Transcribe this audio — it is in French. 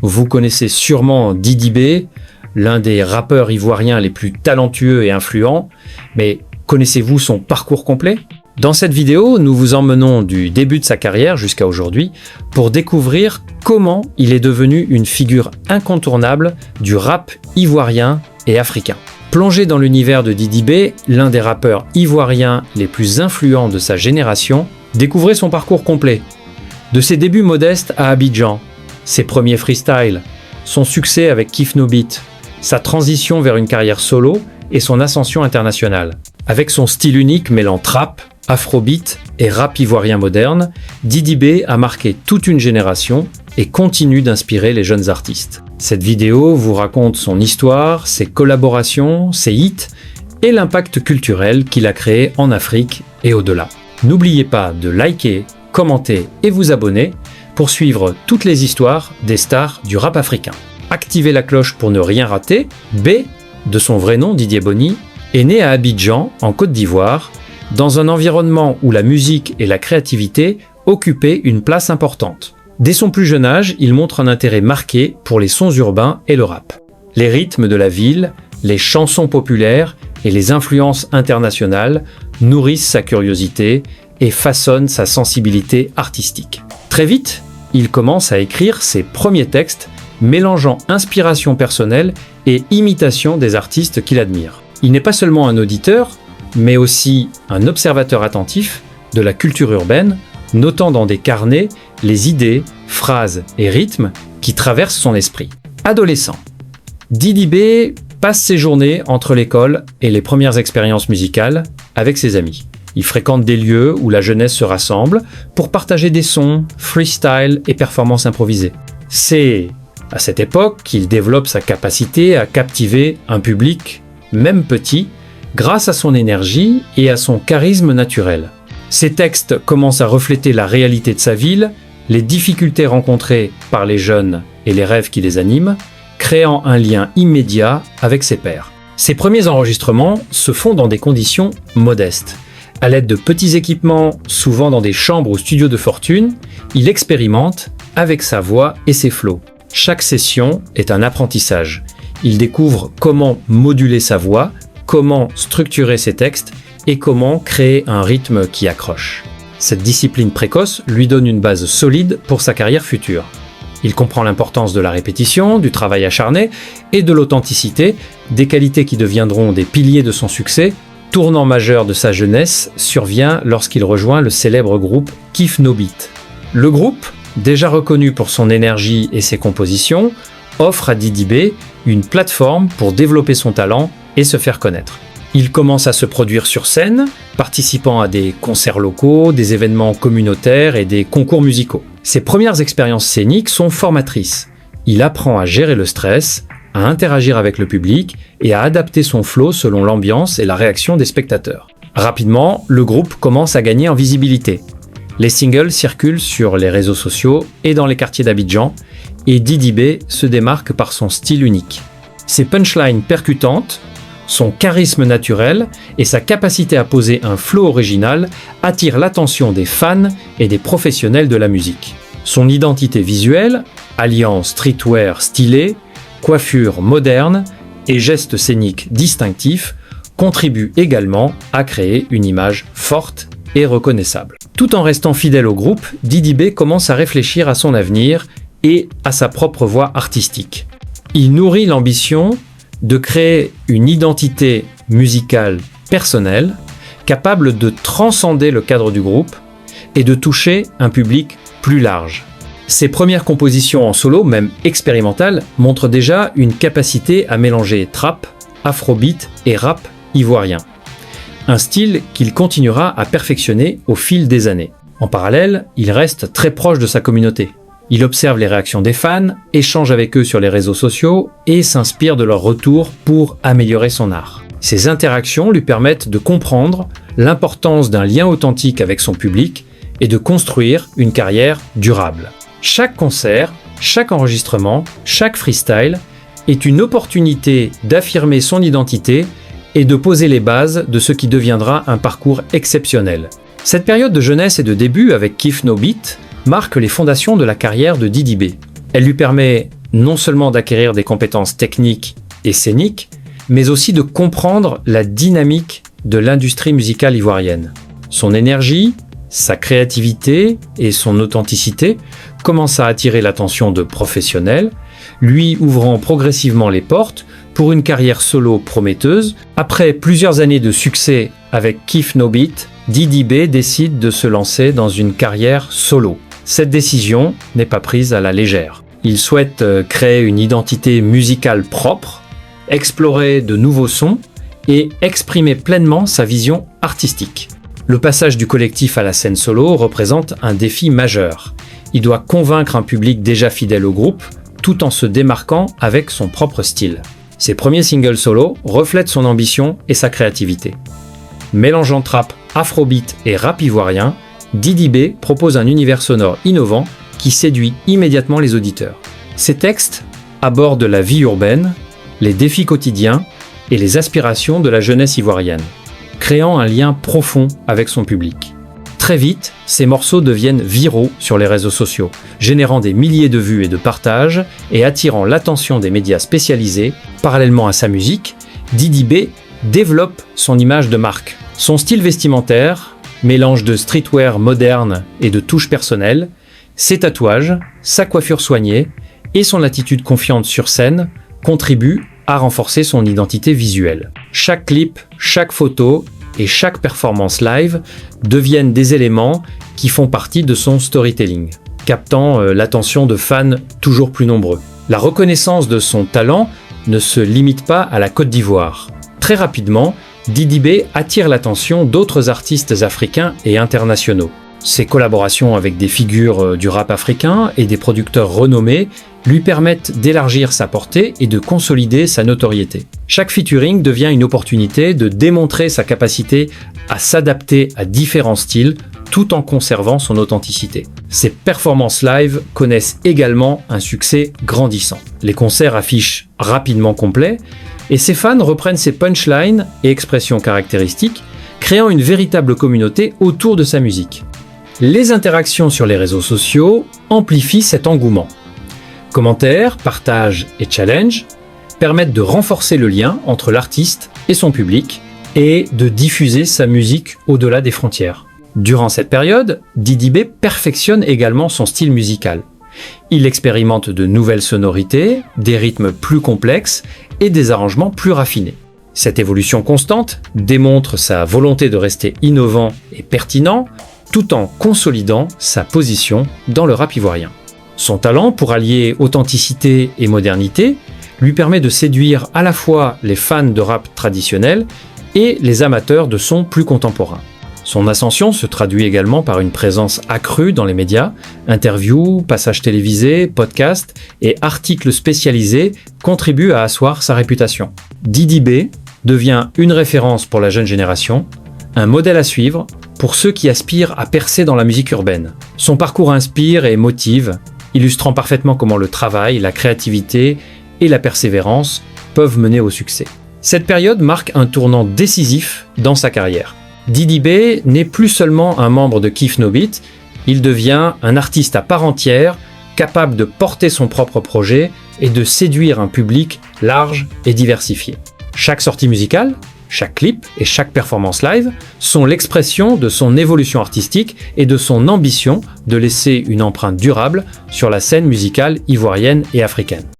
Vous connaissez sûrement Didi B, l'un des rappeurs ivoiriens les plus talentueux et influents, mais connaissez-vous son parcours complet ? Dans cette vidéo, nous vous emmenons du début de sa carrière jusqu'à aujourd'hui pour découvrir comment il est devenu une figure incontournable du rap ivoirien et africain. Plongé dans l'univers de Didi B, l'un des rappeurs ivoiriens les plus influents de sa génération, découvrez son parcours complet. De ses débuts modestes à Abidjan, ses premiers freestyles, son succès avec Kif No Beat, sa transition vers une carrière solo et son ascension internationale. Avec son style unique mêlant trap, afrobeat et rap ivoirien moderne, Didi B a marqué toute une génération et continue d'inspirer les jeunes artistes. Cette vidéo vous raconte son histoire, ses collaborations, ses hits et l'impact culturel qu'il a créé en Afrique et au-delà. N'oubliez pas de liker, commenter et vous abonner pour suivre toutes les histoires des stars du rap africain. Activez la cloche pour ne rien rater. B, de son vrai nom Didier Bonny, est né à Abidjan, en Côte d'Ivoire, dans un environnement où la musique et la créativité occupaient une place importante. Dès son plus jeune âge, il montre un intérêt marqué pour les sons urbains et le rap. Les rythmes de la ville, les chansons populaires et les influences internationales nourrissent sa curiosité et façonnent sa sensibilité artistique. Très vite, il commence à écrire ses premiers textes, mélangeant inspiration personnelle et imitation des artistes qu'il admire. Il n'est pas seulement un auditeur, mais aussi un observateur attentif de la culture urbaine, notant dans des carnets les idées, phrases et rythmes qui traversent son esprit. Adolescent, Didi B passe ses journées entre l'école et les premières expériences musicales avec ses amis. Il fréquente des lieux où la jeunesse se rassemble pour partager des sons, freestyle et performances improvisées. C'est à cette époque qu'il développe sa capacité à captiver un public, même petit, grâce à son énergie et à son charisme naturel. Ses textes commencent à refléter la réalité de sa ville, les difficultés rencontrées par les jeunes et les rêves qui les animent, créant un lien immédiat avec ses pairs. Ses premiers enregistrements se font dans des conditions modestes. À l'aide de petits équipements, souvent dans des chambres ou studios de fortune, il expérimente avec sa voix et ses flows. Chaque session est un apprentissage. Il découvre comment moduler sa voix, comment structurer ses textes et comment créer un rythme qui accroche. Cette discipline précoce lui donne une base solide pour sa carrière future. Il comprend l'importance de la répétition, du travail acharné et de l'authenticité, des qualités qui deviendront des piliers de son succès. Tournant majeur de sa jeunesse survient lorsqu'il rejoint le célèbre groupe Kif No Beat. Le groupe, déjà reconnu pour son énergie et ses compositions, offre à Didi B une plateforme pour développer son talent et se faire connaître. Il commence à se produire sur scène, participant à des concerts locaux, des événements communautaires et des concours musicaux. Ses premières expériences scéniques sont formatrices. Il apprend à gérer le stress, à interagir avec le public et à adapter son flow selon l'ambiance et la réaction des spectateurs. Rapidement, le groupe commence à gagner en visibilité. Les singles circulent sur les réseaux sociaux et dans les quartiers d'Abidjan, et Didi B se démarque par son style unique. Ses punchlines percutantes, son charisme naturel et sa capacité à poser un flow original attirent l'attention des fans et des professionnels de la musique. Son identité visuelle, alliant streetwear stylé, coiffure moderne et gestes scéniques distinctifs, contribue également à créer une image forte et reconnaissable. Tout en restant fidèle au groupe, Didi B commence à réfléchir à son avenir et à sa propre voie artistique. Il nourrit l'ambition de créer une identité musicale personnelle, capable de transcender le cadre du groupe et de toucher un public plus large. Ses premières compositions en solo, même expérimentales, montrent déjà une capacité à mélanger trap, afrobeat et rap ivoirien. Un style qu'il continuera à perfectionner au fil des années. En parallèle, il reste très proche de sa communauté. Il observe les réactions des fans, échange avec eux sur les réseaux sociaux et s'inspire de leurs retours pour améliorer son art. Ces interactions lui permettent de comprendre l'importance d'un lien authentique avec son public et de construire une carrière durable. Chaque concert, chaque enregistrement, chaque freestyle est une opportunité d'affirmer son identité et de poser les bases de ce qui deviendra un parcours exceptionnel. Cette période de jeunesse et de début avec Kif No Beat marque les fondations de la carrière de Didi B. Elle lui permet non seulement d'acquérir des compétences techniques et scéniques, mais aussi de comprendre la dynamique de l'industrie musicale ivoirienne. Son énergie, sa créativité et son authenticité commencent à attirer l'attention de professionnels, lui ouvrant progressivement les portes pour une carrière solo prometteuse. Après plusieurs années de succès avec Kif No Beat, Didi B décide de se lancer dans une carrière solo. Cette décision n'est pas prise à la légère. Il souhaite créer une identité musicale propre, explorer de nouveaux sons et exprimer pleinement sa vision artistique. Le passage du collectif à la scène solo représente un défi majeur. Il doit convaincre un public déjà fidèle au groupe, tout en se démarquant avec son propre style. Ses premiers singles solo reflètent son ambition et sa créativité. Mélangeant trap, afrobeat et rap ivoirien, Didi B propose un univers sonore innovant qui séduit immédiatement les auditeurs. Ses textes abordent la vie urbaine, les défis quotidiens et les aspirations de la jeunesse ivoirienne, créant un lien profond avec son public. Très vite, ces morceaux deviennent viraux sur les réseaux sociaux, générant des milliers de vues et de partages et attirant l'attention des médias spécialisés. Parallèlement à sa musique, Didi B développe son image de marque. Son style vestimentaire, mélange de streetwear moderne et de touches personnelles, ses tatouages, sa coiffure soignée et son attitude confiante sur scène contribuent à renforcer son identité visuelle. Chaque clip, chaque photo et chaque performance live deviennent des éléments qui font partie de son storytelling, captant l'attention de fans toujours plus nombreux. La reconnaissance de son talent ne se limite pas à la Côte d'Ivoire. Très rapidement, Didi B attire l'attention d'autres artistes africains et internationaux. Ses collaborations avec des figures du rap africain et des producteurs renommés lui permettent d'élargir sa portée et de consolider sa notoriété. Chaque featuring devient une opportunité de démontrer sa capacité à s'adapter à différents styles tout en conservant son authenticité. Ses performances live connaissent également un succès grandissant. Les concerts affichent rapidement complets et ses fans reprennent ses punchlines et expressions caractéristiques, créant une véritable communauté autour de sa musique. Les interactions sur les réseaux sociaux amplifient cet engouement. Commentaires, partages et challenges permettent de renforcer le lien entre l'artiste et son public et de diffuser sa musique au-delà des frontières. Durant cette période, Didi B perfectionne également son style musical. Il expérimente de nouvelles sonorités, des rythmes plus complexes et des arrangements plus raffinés. Cette évolution constante démontre sa volonté de rester innovant et pertinent tout en consolidant sa position dans le rap ivoirien. Son talent pour allier authenticité et modernité lui permet de séduire à la fois les fans de rap traditionnel et les amateurs de sons plus contemporains. Son ascension se traduit également par une présence accrue dans les médias, interviews, passages télévisés, podcasts et articles spécialisés contribuent à asseoir sa réputation. Didi B devient une référence pour la jeune génération, un modèle à suivre pour ceux qui aspirent à percer dans la musique urbaine. Son parcours inspire et motive, illustrant parfaitement comment le travail, la créativité et la persévérance peuvent mener au succès. Cette période marque un tournant décisif dans sa carrière. Didi B n'est plus seulement un membre de Kif No Beat, il devient un artiste à part entière, capable de porter son propre projet et de séduire un public large et diversifié. Chaque sortie musicale, chaque clip et chaque performance live sont l'expression de son évolution artistique et de son ambition de laisser une empreinte durable sur la scène musicale ivoirienne et africaine.